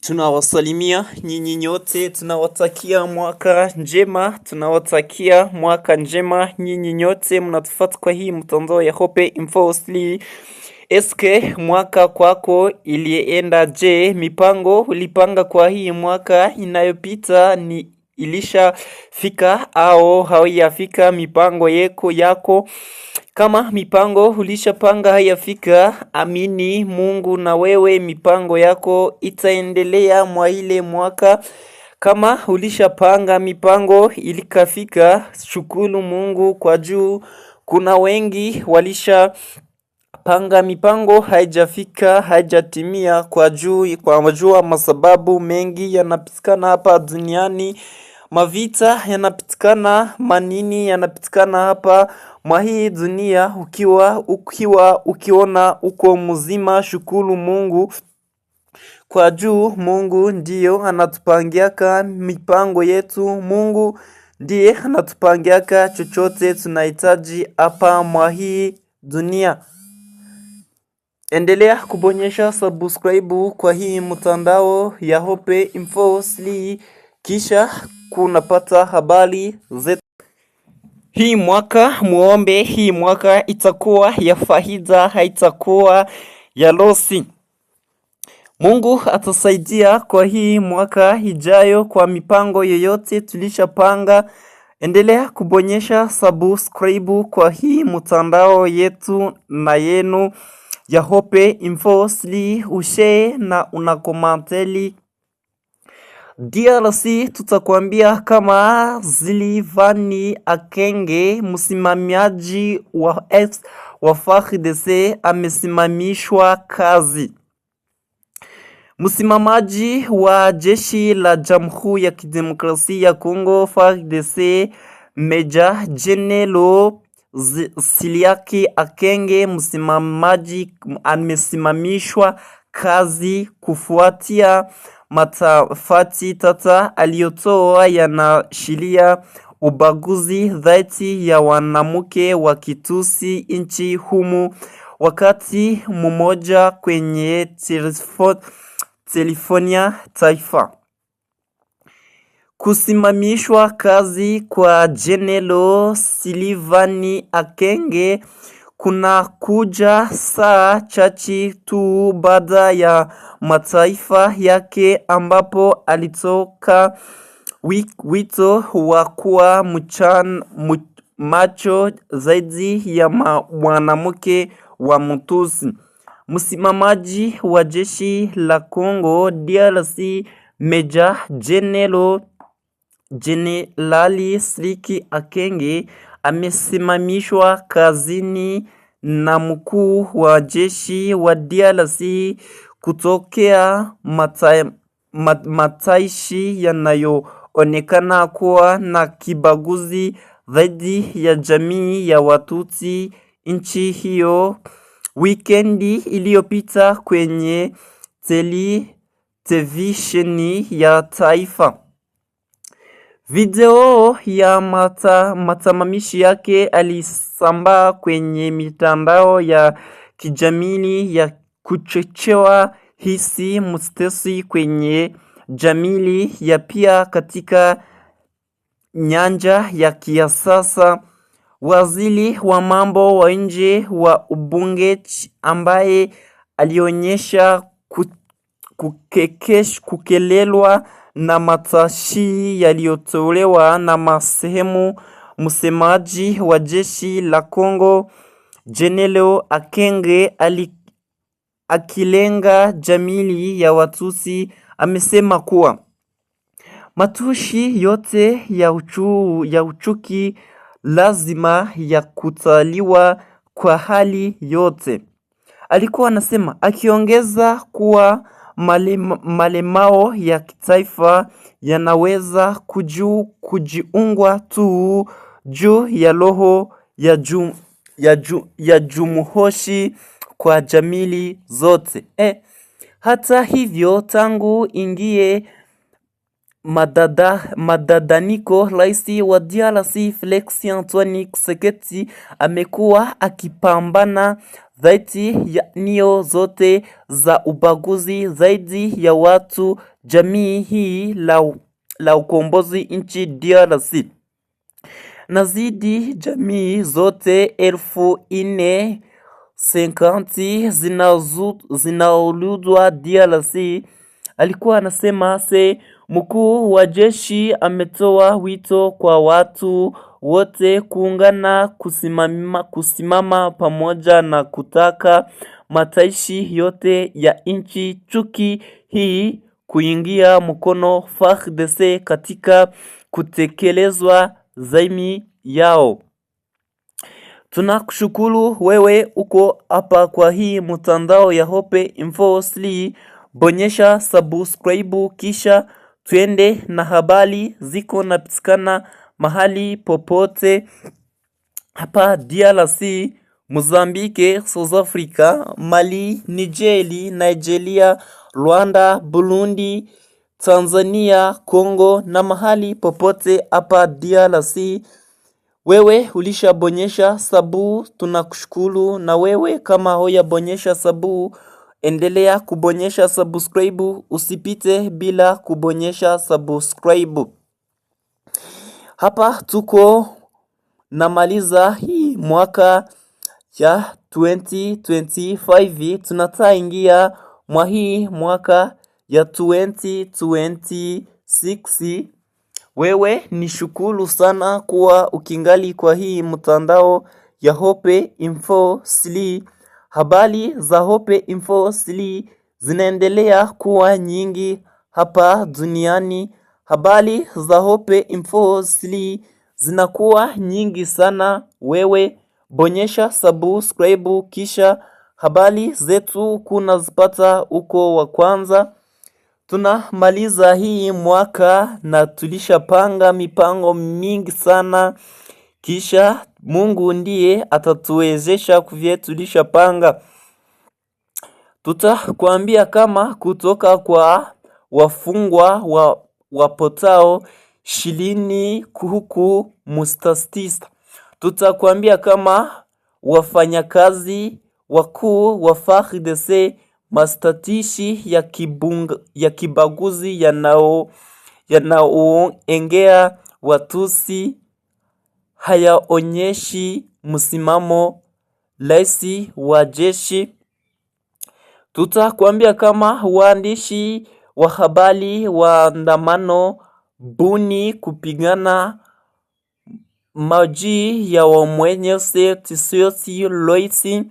Tunawasalimia nyinyi nyote, tunawatakia mwaka njema, tunawatakia mwaka njema nyinyi nyote mnatufuata kwa hii mtandao ya Hope Info. Eske mwaka kwako ilienda je? Mipango ulipanga kwa hii mwaka inayopita ni ilishafika au haijafika mipango yako? Kama mipango ulishapanga haijafika, amini Mungu na wewe mipango yako itaendelea mwa ile mwaka. Kama ulishapanga mipango ilikafika, shukuru Mungu kwa juu. Kuna wengi walisha panga mipango haijafika, haijatimia kwa jua masababu mengi yanapitikana hapa duniani. Mavita yanapitikana, manini yanapitikana hapa mwa hii dunia. Ukiona uko mzima, shukuru Mungu kwa juu. Mungu ndiyo anatupangiaka mipango yetu. Mungu ndiye anatupangiaka chochote tunahitaji hapa mwa hii dunia. Endelea kubonyesha subscribe kwa hii mtandao ya Hope Info, kisha kunapata habari zetu. Hii mwaka muombe, hii mwaka itakuwa ya faida, haitakuwa ya losi. Mungu atasaidia kwa hii mwaka ijayo kwa mipango yoyote tulishapanga. Endelea kubonyesha subscribe kwa hii mtandao yetu na yenu ya Hope Info, ushare na unakomanteli. DRC tutakwambia kama Zilivani Akenge, msimamiaji wa FARDC, amesimamishwa kazi. Msimamaji wa jeshi la Jamhuri ya Kidemokrasia ya Kongo FARDC, Meja General Siliaki Akenge, msimamaji, amesimamishwa kazi kufuatia matafati tata aliyotoa yanashiria ubaguzi dhidi ya wanamke wa Kitusi nchi humu. Wakati mmoja kwenye telefoni ya taifa, kusimamishwa kazi kwa General Silivani Akenge kuna kuja saa chache tu baada ya mataifa yake ambapo alitoka wito wa kuwa macho zaidi ya mwanamke wa Mtusi. Msimamaji wa jeshi la Kongo DRC, Meja Generali Siliki Akenge, amesimamishwa kazini na mkuu wa jeshi wa DRC kutokea mataishi yanayoonekana kuwa na kibaguzi dhidi ya jamii ya Watutsi nchi hiyo. Wikendi iliyopita kwenye televisheni ya taifa, video ya matamamishi yake alisambaa kwenye mitandao ya kijamii ya kuchochewa hisi mustesi kwenye jamii ya pia katika nyanja ya kiasasa. Waziri wa mambo wa nje wa Ubungechi ambaye alionyesha kukelelwa na matashi yaliyotolewa na masehemu. Msemaji wa jeshi la Kongo General Akenge akilenga jamii ya Watusi amesema kuwa matushi yote ya uchuki lazima ya kutaliwa kwa hali yote, alikuwa anasema, akiongeza kuwa malemao ya kitaifa yanaweza kujiungwa tu juu ya roho ya jumuhoshi kwa jamii zote. Hata hivyo, tangu ingie madadaniko, rais wa DRC Felix Antoine Tshisekedi amekuwa akipambana dhidi ya nio zote za ubaguzi zaidi ya watu jamii hii la ukombozi nchi DRC. Na zidi jamii zote 1450 zinaulizwa DRC. Alikuwa anasema mkuu wa jeshi ametoa wito kwa watu wote kuungana, kusimama pamoja na kutaka mataishi yote ya nchi chuki hii kuingia mkono FARDC katika kutekelezwa zaimi yao. Tunakushukuru wewe uko hapa kwa hii mtandao ya Hope Info Sli. Bonyesha subscribe kisha tuende na habari ziko napatikana mahali popote hapa DRC, Mozambique, South Africa, Mali, Nigeria, Rwanda, Burundi, Tanzania, Congo na mahali popote hapa DRC. Wewe ulishabonyesha sabu, tunakushukuru. Na wewe kama hoya bonyesha sabu, endelea kubonyesha subscribe, usipite bila kubonyesha subscribe. Hapa tuko namaliza hii mwaka ya 2025, tunataingia mwa hii mwaka ya 2026. Wewe ni shukuru sana kuwa ukingali kwa hii mtandao ya Hope Info Sli. Habari za Hope Info Sli zinaendelea kuwa nyingi hapa duniani. Habari za Hope Info Sli zinakuwa nyingi sana. Wewe bonyesha subscribe kisha habari zetu kuna zipata uko wa kwanza. Tunamaliza hii mwaka na tulishapanga mipango mingi sana, kisha Mungu ndiye atatuwezesha kuvye tulishapanga. Tutakwambia kama kutoka kwa wafungwa wapotao shilini huku Mustastis. Tutakwambia kama wafanyakazi wakuu wa FARDC mastatishi ya kibaguzi yanaoengea Watusi hayaonyeshi msimamo laisi wa jeshi. Tutakwambia kama waandishi wa habari waandamano Buni kupigana maji ya wamwenye Tisiosi Loisi.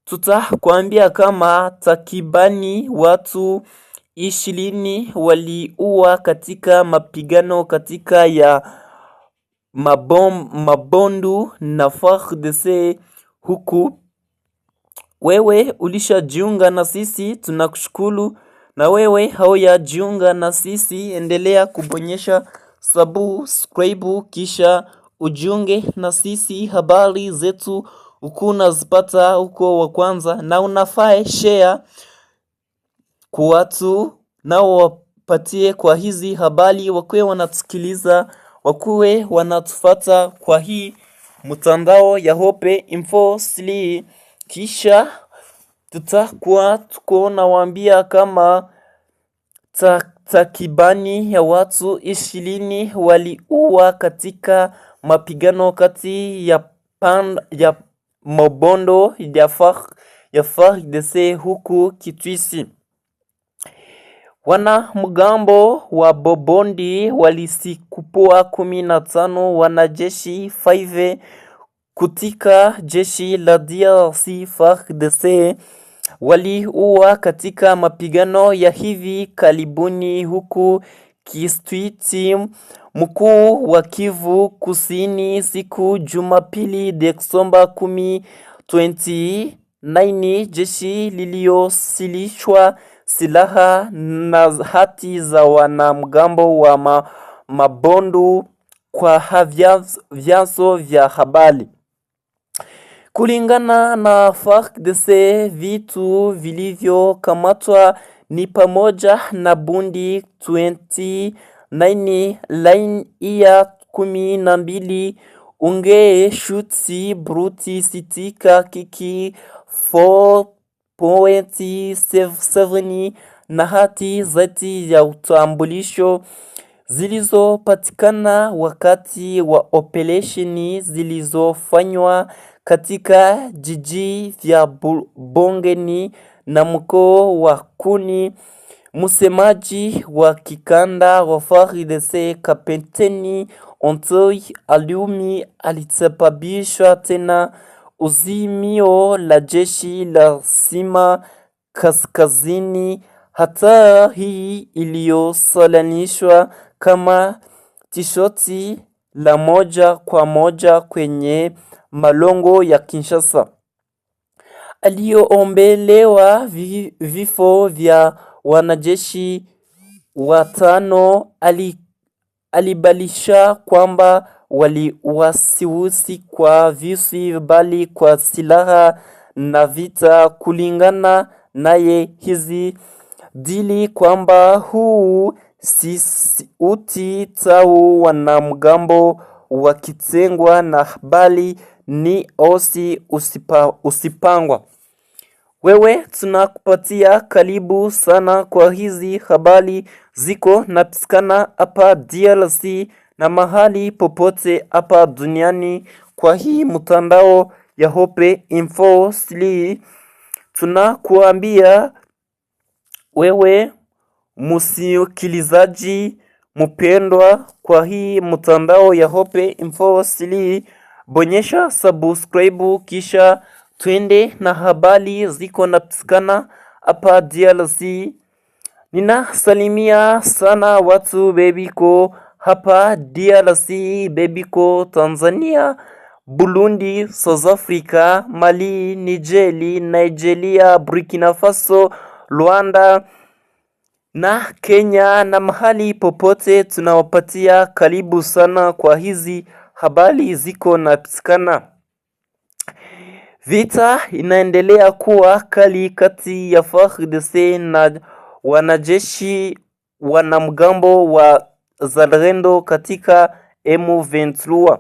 Tutakwambia kama takibani watu 20 waliua katika mapigano katika ya Mabondu na FARDC huku. Wewe ulishajiunga na sisi, tunakushukuru. Na wewe haujajiunga na sisi, endelea kubonyesha subscribe kisha ujiunge na sisi. Habari zetu ukuna zipata uko wa kwanza, na unafaa share kwa watu nao wapatie kwa hizi habari, wakuwe wanatusikiliza, wakuwe wanatufata kwa hii mtandao ya Hope Info Sli. Kisha tutakuwa tuko nawaambia kama takibani ya watu 20 waliuwa katika mapigano kati ya Mabondo ya FARDC huku Kitwisi. Wana mgambo wa Bobondi walisikupua 15 wanajeshi 5 kutika jeshi la DRC FARDC waliuwa katika mapigano ya hivi karibuni huku Kitwisi, mkuu wa Kivu Kusini, siku Jumapili Desemba 10, 2019. Jeshi liliosilishwa silaha na hati za wanamgambo wa Mabondu kwa vyanzo vya habari. Kulingana na FARDC, vitu vilivyokamatwa ni pamoja na bundi 29, line ya 12, unge shutsi bruti sitika kiki 4.7 na hati zati ya utambulisho zilizopatikana wakati wa operesheni zilizofanywa katika jiji vya Bongeni na mkoa wa Kuni. Msemaji wa kikanda wa FARDC Kapteni Antoi Aliumi alisababisha tena uzimio la jeshi la Sima Kaskazini. Hata hii iliyosalanishwa kama tishoti la moja kwa moja kwenye malongo ya Kinshasa. Aliyoombelewa vifo vya wanajeshi watano alibalisha kwamba waliwasiwasi kwa visi bali kwa silaha na vita. Kulingana naye hizi dili kwamba huu si uti tau wanamgambo wakitengwa na bali ni osi usipangwa. Wewe tunakupatia karibu sana kwa hizi habari ziko napatikana hapa DRC na mahali popote hapa duniani kwa hii mtandao ya Hope Info 3. Tunakuambia wewe msikilizaji mpendwa kwa hii mtandao ya Hope Info 3, bonyesha subscribe kisha twende na habari ziko napatikana hapa DRC. Ninasalimia sana watu bebiko hapa DRC, bebiko Tanzania, Burundi, South Africa, Mali, Nigeria, Burkina Faso, Rwanda na Kenya na mahali popote tunawapatia karibu sana kwa hizi habari ziko napatikana. Vita inaendelea kuwa kali kati ya FARDC na wanajeshi wanamgambo wa Zalendo katika M23.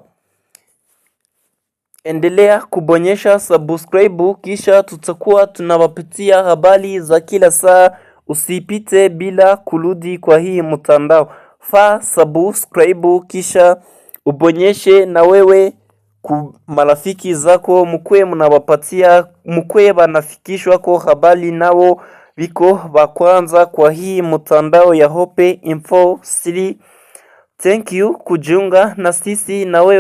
Endelea kubonyesha subscribe kisha tutakuwa tunawapatia habari za kila saa. Usipite bila kurudi kwa hii mtandao. Fa subscribe kisha ubonyeshe na wewe marafiki zako mkwe mnawapatia mkwe banafikishwa kwa habari nao biko bakwanza kwa hii mtandao ya Hope Info 3. Thank you kujiunga na sisi na wewe.